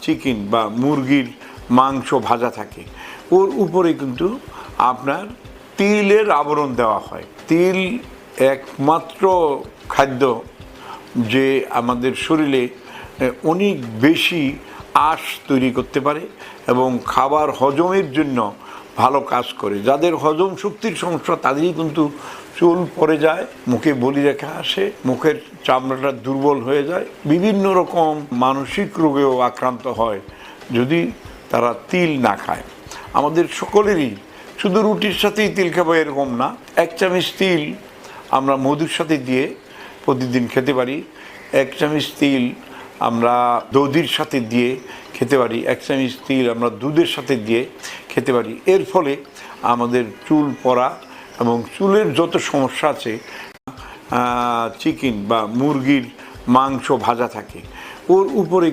Chicken বা মুরগির মাংস ভাজা থাকে, ওর উপরে কিন্তু আপনার তিলের আবরণ দেওয়া হয়। তিল একমাত্র খাদ্য যে আমাদের শরীরে অনেক বেশি আঁশ তৈরি করতে পারে এবং খাবার হজমের জন্য ভালো কাজ করে। যাদের হজম শক্তির সমস্যা তাদেরই কিন্তু চুল পড়ে যায়, মুখে বলি রেখা আসে, মুখের চামড়াটা দুর্বল হয়ে যায়, বিভিন্ন রকম মানসিক রোগেও আক্রান্ত হয় যদি তারা তিল না খায়। আমাদের সকলেরই শুধু রুটির সাথেই তিল খাবো এরকম না, 1 চামচ তিল আমরা মধুর সাথে দিয়ে প্রতিদিন খেতে পারি, 1 চামচ তিল আমরা দধির সাথে দিয়ে খেতে পারি, 1 চামচ তিল আমরা দুধের সাথে দিয়ে খেতে পারি। এর ফলে আমাদের চুল পড়া এবং চুলের যত সমস্যা আছে, চিকেন বা মুরগির মাংস ভাজা থাকে, ওর উপরে